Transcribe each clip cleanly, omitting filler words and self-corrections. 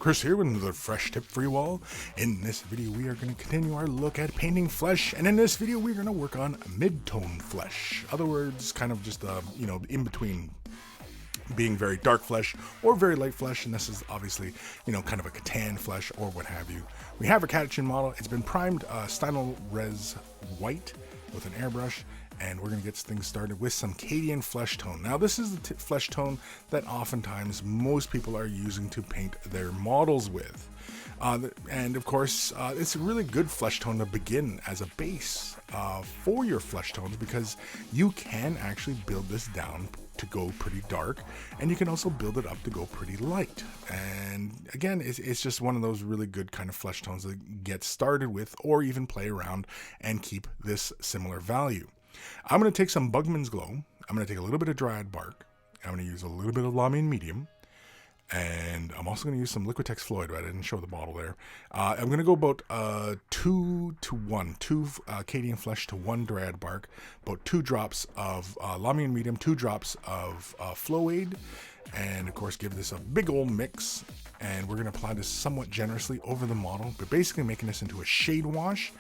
Chris here with another fresh tip for you all. In this video we are going to continue our look at painting flesh, and in this video we're going to work on mid-tone flesh. Other words, kind of just in between being very dark flesh or very light flesh, and this is obviously, kind of a tan flesh or what have you. We have a Catachin model. It's been primed Stynal Res white with an airbrush, and we're going to get things started with some Cadian flesh tone. Now this is the flesh tone that oftentimes most people are using to paint their models with. And of course, it's a really good flesh tone to begin as a base for your flesh tones, because you can actually build this down to go pretty dark, and you can also build it up to go pretty light. And again, it's just one of those really good kind of flesh tones to get started with, or even play around and keep this similar value. I'm going to take some Bugman's Glow. I'm going to take a little bit of Dryad Bark. I'm going to use a little bit of Lamian Medium. And I'm also going to use some Liquitex Floyd, but I didn't show the bottle there. I'm going to go about 2 to 1. 2 Cadian Flesh to 1 Dryad Bark. About 2 drops of Lamian Medium, 2 drops of Flow-Aid. And of course give this a big old mix. And we're going to apply this somewhat generously over the model, but basically making this into a shade wash.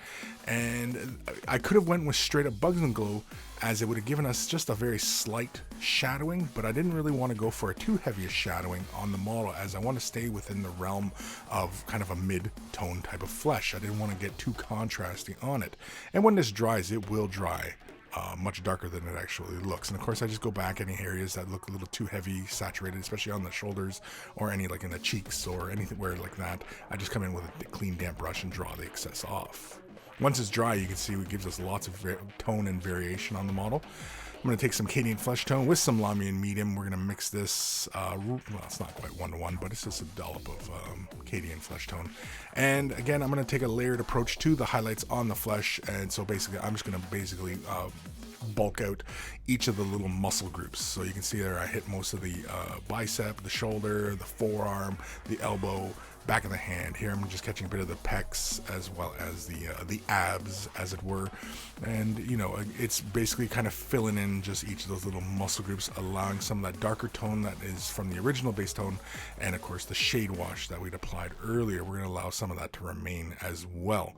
And I could have went with straight up Bugman's Glow, as it would have given us just a very slight shadowing, but I didn't really want to go for a too heavy a shadowing on the model, as I want to stay within the realm of kind of a mid-tone type of flesh. I didn't want to get too contrasting on it. And when this dries, it will dry much darker than it actually looks. And of course I just go back any areas that look a little too heavy saturated, especially on the shoulders or any like in the cheeks or anything where like that. I just come in with a clean damp brush and draw the excess off. Once it's dry, you can see it gives us lots of tone and variation on the model. I'm going to take some Cadian Flesh Tone with some Lamian Medium. We're going to mix this, well, it's not quite 1-to-1, but it's just a dollop of Cadian Flesh Tone. And again, I'm going to take a layered approach to the highlights on the flesh. And so basically, I'm just going to bulk out each of the little muscle groups. So you can see there, I hit most of the bicep, the shoulder, the forearm, the elbow, back of the hand. Here I'm just catching a bit of the pecs as well as the abs, as it were. And it's basically kind of filling in just each of those little muscle groups, allowing some of that darker tone that is from the original base tone, and of course the shade wash that we'd applied earlier. We're going to allow some of that to remain as well.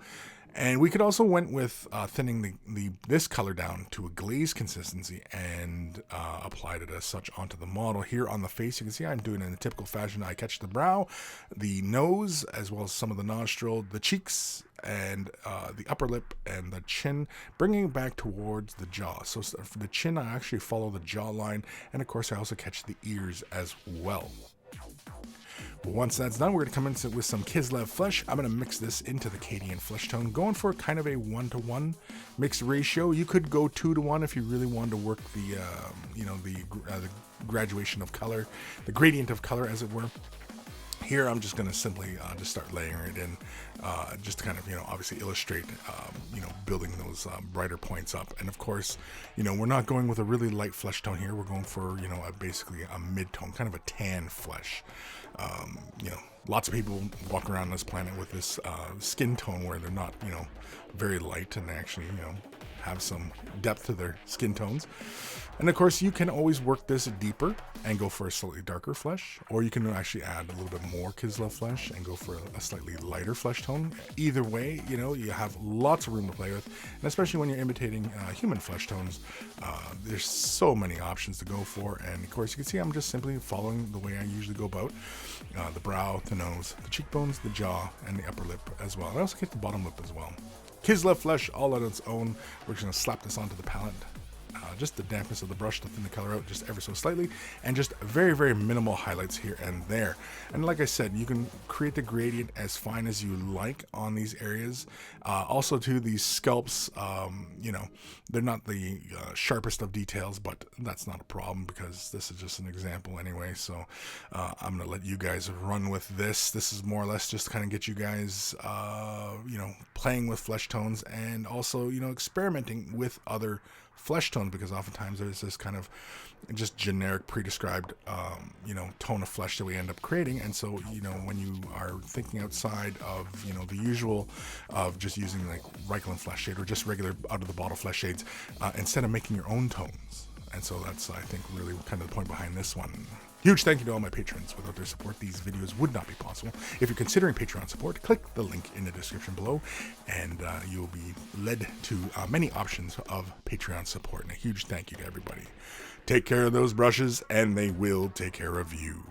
And we could also went with thinning this color down to a glaze consistency and applied it as such onto the model. Here on the face, you can see I'm doing it in a typical fashion. I catch the brow, the nose, as well as some of the nostril, the cheeks, and the upper lip and the chin, bringing it back towards the jaw. So for the chin, I actually follow the jawline, and of course I also catch the ears as well. Once that's done, we're going to come in with some Kislev Flesh. I'm going to mix this into the Cadian Flesh Tone, going for kind of a 1-to-1 mix ratio. You could go 2-to-1 if you really wanted to work the graduation of color, the gradient of color, as it were. Here I'm just going to simply just start layering it in, just to kind of, obviously illustrate, building those brighter points up. And of course, we're not going with a really light flesh tone here. We're going for, basically a mid-tone, kind of a tan flesh. Lots of people walk around this planet with this skin tone where they're not, very light, and they actually, have some depth to their skin tones. And of course, you can always work this deeper and go for a slightly darker flesh, or you can actually add a little bit more Kislev flesh and go for a slightly lighter flesh tone. Either way, you have lots of room to play with, and especially when you're imitating human flesh tones, there's so many options to go for. And of course, you can see I'm just simply following the way I usually go about the brow, the nose, the cheekbones, the jaw, and the upper lip as well. And I also get the bottom lip as well. Kislev Flesh all on its own. We're just going to slap this onto the palette. Just the dampness of the brush to thin the color out just ever so slightly, and just very, very minimal highlights here and there. And like I said, you can create the gradient as fine as you like on these areas. Also too, these sculpts, they're not the sharpest of details, but that's not a problem because this is just an example anyway. So I'm gonna let you guys run with this. This is more or less just to kind of get you guys, playing with flesh tones, and also, experimenting with other flesh tones, because oftentimes there's this kind of just generic pre-described tone of flesh that we end up creating. And so when you are thinking outside of the usual of just using like Reikland flesh shade or just regular out of the bottle flesh shades, instead of making your own tones And so that's, I think, really kind of the point behind this one. Huge thank you to all my patrons. Without their support, these videos would not be possible. If you're considering Patreon support, click the link in the description below, and you'll be led to many options of Patreon support. And a huge thank you to everybody. Take care of those brushes, and they will take care of you.